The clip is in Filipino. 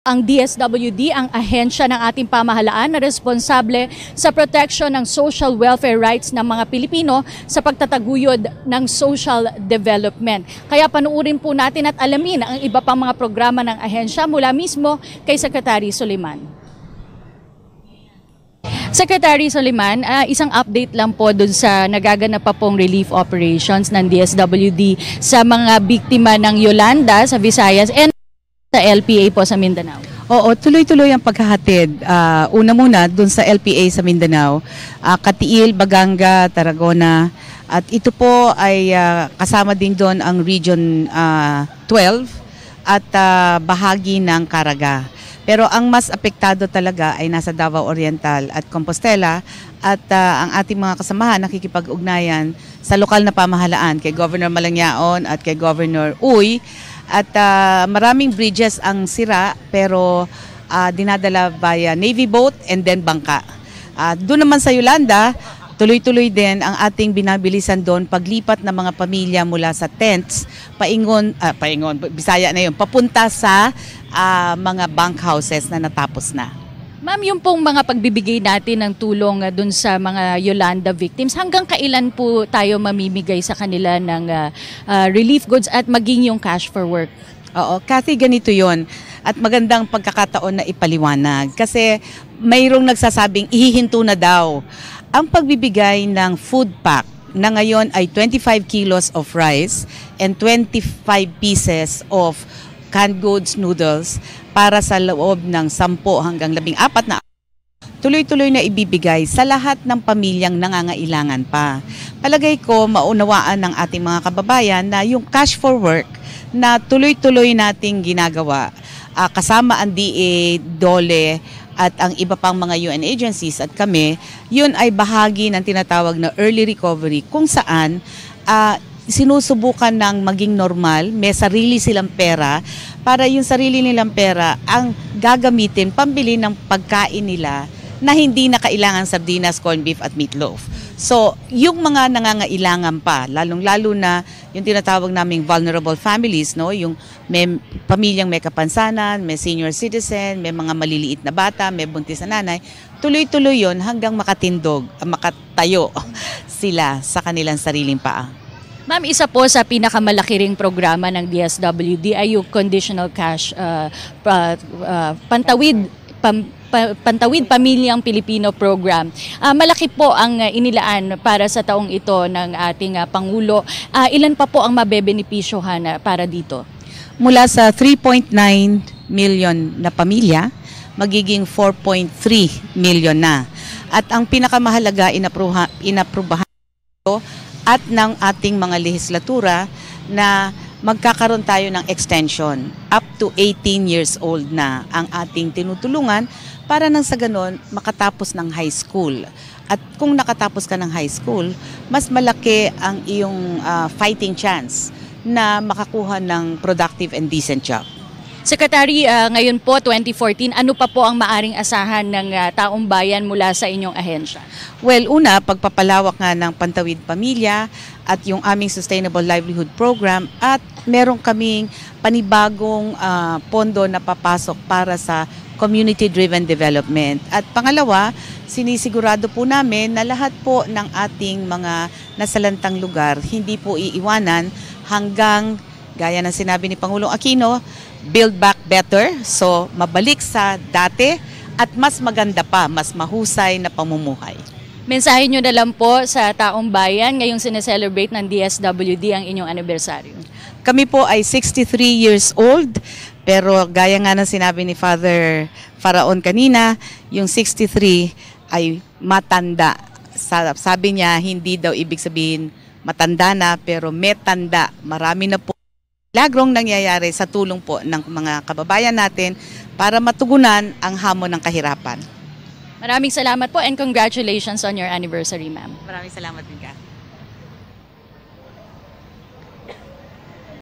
Ang DSWD ang ahensya ng ating pamahalaan na responsable sa protection ng social welfare rights ng mga Pilipino sa pagtataguyod ng social development. Kaya panuurin po natin at alamin ang iba pang mga programa ng ahensya mula mismo kay Secretary Soliman. Secretary Soliman, isang update lang po dun sa nagaganap pa pong relief operations ng DSWD sa mga biktima ng Yolanda sa Visayas and sa LPA po sa Mindanao. Oo, tuloy-tuloy ang paghahatid. Una muna dun sa LPA sa Mindanao, Katiil, Baganga, Tarragona, at ito po ay kasama din doon ang Region 12 at bahagi ng Caraga. Pero ang mas apektado talaga ay nasa Davao Oriental at Compostela at ang ating mga kasamahan nakikipag-ugnayan sa lokal na pamahalaan kay Governor Malangyaon at kay Governor Uy. At maraming bridges ang sira pero dinadala via Navy boat and then bangka. Doon naman sa Yolanda, tuloy-tuloy din ang ating binabilisan doon paglipat ng mga pamilya mula sa tents, Bisaya na yun, papunta sa mga bunk houses na natapos na. Ma'am, yung pong mga pagbibigay natin ng tulong dun sa mga Yolanda victims, hanggang kailan po tayo mamimigay sa kanila ng relief goods at maging yung cash for work? Oo, Kathy, ganito yon at magandang pagkakataon na ipaliwanag kasi mayroong nagsasabing ihihinto na daw. Ang pagbibigay ng food pack na ngayon ay 25 kilos of rice and 25 pieces of canned goods noodles para sa loob ng 10 hanggang 14 na tuloy-tuloy na ibibigay sa lahat ng pamilyang nangangailangan pa. Palagay ko maunawaan ng ating mga kababayan na yung cash for work na tuloy-tuloy nating ginagawa kasama ang DA, DOLE at ang iba pang mga UN agencies at kami, yun ay bahagi ng tinatawag na early recovery kung saan sinusubukan ng maging normal, may sarili silang pera para yung sarili nilang pera ang gagamitin pambili ng pagkain nila na hindi na kailangan sardinas, corned beef at meatloaf. So, yung mga nangangailangan pa, lalong-lalo na yung tinatawag naming vulnerable families, no? Yung may pamilyang may kapansanan, may senior citizen, may mga maliliit na bata, may buntis na nanay, tuloy-tuloy yon hanggang makatayo sila sa kanilang sariling paa. Ma'am, isa po sa pinakamalaki ring programa ng DSWD ay yung Conditional Cash Pantawid Pamilyang Pilipino Program. Malaki po ang inilaan para sa taong ito ng ating Pangulo. Ilan pa po ang mabebenepisyohan para dito? Mula sa 3.9 million na pamilya, magiging 4.3 million na. At ang pinakamahalaga, inaprubahan ito at ng ating mga lehislatura na magkakaroon tayo ng extension. Up to 18 years old na ang ating tinutulungan para nang sa ganon makatapos ng high school. At kung nakatapos ka ng high school, mas malaki ang iyong fighting chance na makakuha ng productive and decent job. Secretary, ngayon po 2014, ano pa po ang maaring asahan ng taong bayan mula sa inyong ahensya? Well, una, pagpapalawak nga ng Pantawid Pamilya at yung aming Sustainable Livelihood Program at meron kaming panibagong pondo na papasok para sa community-driven development. At pangalawa, sinisigurado po namin na lahat po ng ating mga nasalantang lugar hindi po iiwanan hanggang, gaya ng sinabi ni Pangulong Aquino, build back better, so mabalik sa dati at mas maganda pa, mas mahusay na pamumuhay. Mensahe nyo na lang po sa taong bayan ngayong sineselebrate ng DSWD ang inyong anibersaryo. Kami po ay 63 years old, pero gaya nga ng sinabi ni Father Faraon kanina, yung 63 ay matanda. Sabi niya, hindi daw ibig sabihin matanda na, pero may tanda. Marami na po milagrong nangyayari sa tulong po ng mga kababayan natin para matugunan ang hamon ng kahirapan. Maraming salamat po and congratulations on your anniversary, ma'am. Maraming salamat din ka.